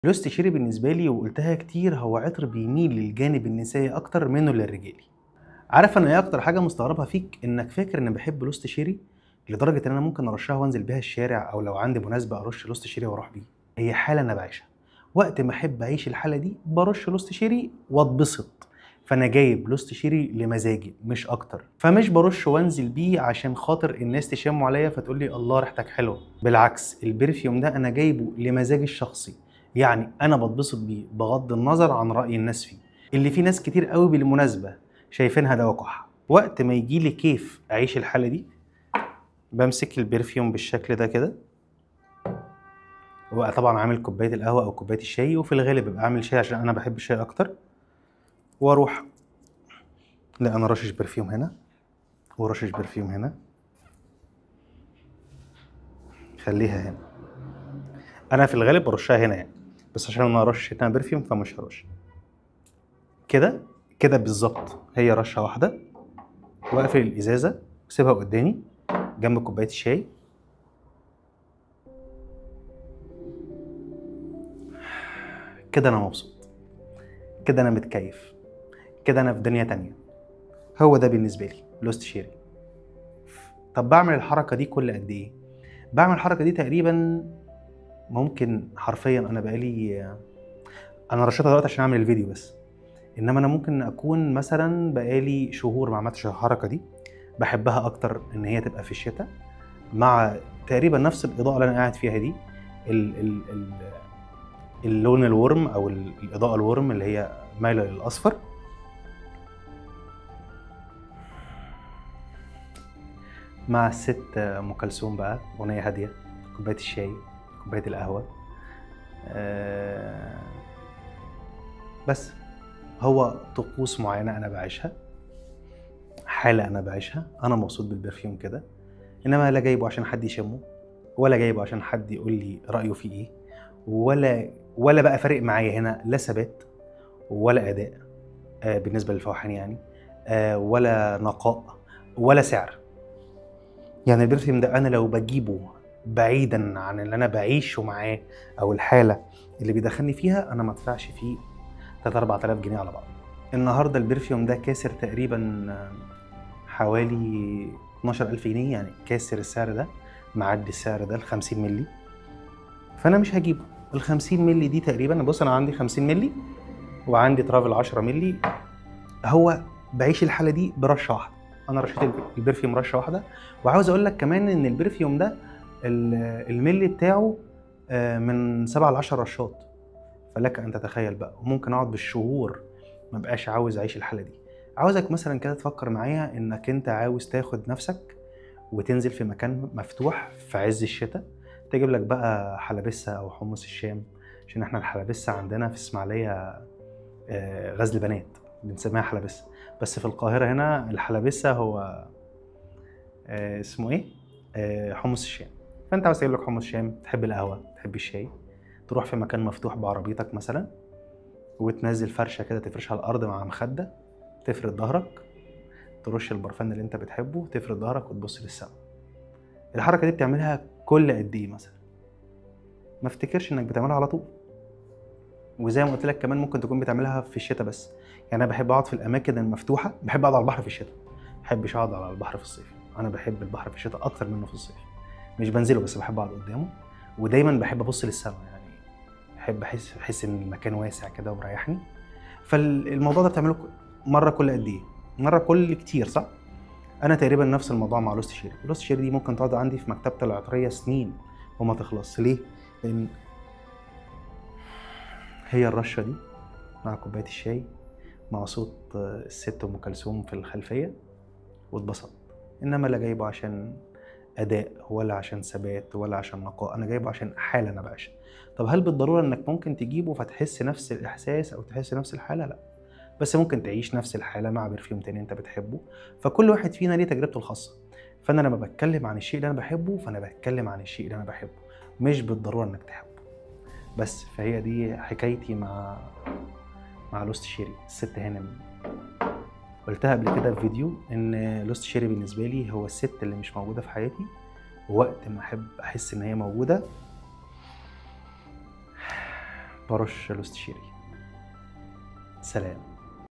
لوست شيري بالنسبة لي وقُلتها كتير هو عطر بيميل للجانب النسائي أكتر منه للرجالي. عارف أنا إيه أكتر حاجة مستغربها فيك؟ إنك فاكر إني باحب لوست شيري لدرجة إن أنا ممكن أرشّها وأنزل بيها الشارع أو لو عندي مناسبة أرُش لوست شيري وأروح بيه. هي حالة أنا باعيشها، وقت ما أحب أعيش الحالة دي بارُش لوست شيري وأتبسط. فأنا جايب لوست شيري لمزاجي مش أكتر، فمش بارُش وأنزل بيه عشان خاطر الناس تشمّه عليَّ فتقول لي الله ريحتك حلوة. بالعكس البرفيوم ده أنا جايبه لمزاجي الشخصي، يعني أنا باتبسط بيه بغض النظر عن رأي الناس فيه، اللي فيه ناس كتير أوي بالمناسبة شايفينها دوا كُحّة. وقت ما ييجي لي كيف أعيش الحالة دي، بامسك البرفيوم بالشكل ده كده، وبابقى طبعًا عامل كوباية القهوة أو كوباية الشاي، وفي الغالب بابقى عامل شاي عشان أنا باحب الشاي أكتر، وأروح لأ أنا راشش برفيوم هنا، وراشش برفيوم هنا، خلّيها هنا. أنا في الغالب بارُشّها هنا يعني، بس عشان أنا راشش هنا برفيوم فمش هارُش. كده، كده بالضبط، هي رشّة واحدة، وأقفل الإزازة وأسيبها قدّامي جنب كوباية الشاي. كده أنا مبسوط، كده أنا متكيّف، كده أنا في دنيا تانية. هو ده بالنسبة لي لوست شيري. طب باعمل الحركة دي كل قد إيه؟ باعمل الحركة دي تقريبًا ممكن حرفيًا أنا رشيتها دلوقتي عشان أعمل الفيديو بس، إنما أنا ممكن أكون مثلًا بقى لي شهور ما عملتش الحركة دي. باحبها أكتر إن هي تبقى في الشتا مع تقريبًا نفس الإضاءة اللي أنا قاعد فيها دي، ال ال ال اللون الورم أو الإضاءة الورم اللي هي مايلة للأصفر. مع الست أم كلثوم بقى، أغنية هادية، كوباية الشاي، كوباية القهوة. آآ بس. هو طقوس معيّنة أنا باعيشها، حالة أنا باعيشها، أنا مبسوط بالبرفيوم كده، إنما لا جايبه عشان حد يشمّه، ولا جايبه عشان حد يقول لي رأيه فيه إيه، ولا بقى فارق معايا هنا لا ثبات ولا أداء بالنسبة للفواحين يعني، ولا نقاء ولا سعر. يعني البرفيوم ده أنا لو باجيبه بعيدًا عن اللي أنا باعيشه معاه أو الحالة اللي بيدخّلني فيها، أنا ما ادفعش فيه 3، 4000 جنيه على بعض. النهارده البرفيوم ده كاسر تقريبًا حوالي 12,000 جنيه، يعني كاسر السعر ده، معدّي السعر ده ال50 مللي، فأنا مش هاجيبه. ال50 مللي دي تقريبًا بُص أنا عندي 50 مللي وعندي ترافل 10 مللي، هو باعيش الحالة دي برشّة واحدة. أنا رشيت البرفيوم رشّة واحدة، وعاوز أقول لك كمان إن البرفيوم ده المِلّي بتاعه من 7 ل10 رشّات، فلك أن تتخيل بقى، وممكن أقعد بالشهور ما ابقاش عاوز أعيش الحالة دي. عاوزك مثلًا كده تفكّر معايا إنك أنت عاوز تاخد نَفْسك وتنزل في مكان مفتوح في عز الشتا، تجيب لك بقى حلبسة أو حمص الشام، عشان إحنا الحلبسة عندنا في إسماعيلية غزل بنات، بنسميها حلبسة، بس في القاهرة هنا الحلبسة هو اسمه إيه؟ حمص الشام. فأنت عاوز تجيب لك حمص شام، تحب القهوة، تحب الشاي، تروح في مكان مفتوح بعربيتك مثلًا، وتنزّل فرشة كده تفرشها على الأرض مع مخدة، تفرد ضهرك، ترش البرفان اللي أنت بتحبه، تفرد ضهرك وتبُص للسما. الحركة دي بتعملها كل قد إيه مثلًا؟ ما افتكرش إنك بتعملها على طول. وزي ما قُلت لك كمان ممكن تكون بتعملها في الشتا بس. يعني أنا باحب أقعد في الأماكن المفتوحة، باحب أقعد على البحر في الشتا، ما باحبش أقعد على البحر في الصيف. أنا باحب البحر في الشتا أكتر منه في الصيف. مش بانزله بس باحب أقعد قدامه، ودايمًا باحب أبُص للسما، يعني باحب أحس إن المكان واسع كده ومريحني. الموضوع ده بتعمله مرّة كل قد إيه؟ مرّة كل كتير صح؟ أنا تقريبًا نفس الموضوع مع لوست شيري. لوست شيري دي ممكن تقعد عندي في مكتبتي العطرية سنين وما تخلصش. ليه؟ لإن هي الرشة دي مع كوباية الشاي مع صوت الست أم كلثوم في الخلفية واتبسطت. إنما لا جايبه عشان أداء ولا عشان ثبات ولا عشان نقاء، أنا جايبه عشان حالة أنا باعيشها. طب هل بالضرورة إنك ممكن تجيبه فتحس نفس الإحساس أو تحس نفس الحالة؟ لأ، بس ممكن تعيش نفس الحالة مع برفيوم تاني أنت بتحبه. فكل واحد فينا ليه تجربته الخاصة. فأنا لما باتكلم عن الشيء اللي أنا باحبه فأنا باتكلم عن الشيء اللي أنا باحبه، مش بالضرورة إنك تحبه. بس فهي دي حكايتي مع لوست شيري الست هانم. قُلتها قبل كده في فيديو إن لوست شيري بالنسبة لي هو الست اللي مش موجودة في حياتي، ووقت ما أحب أحس إن هي موجودة برش لوستشيري. سلام.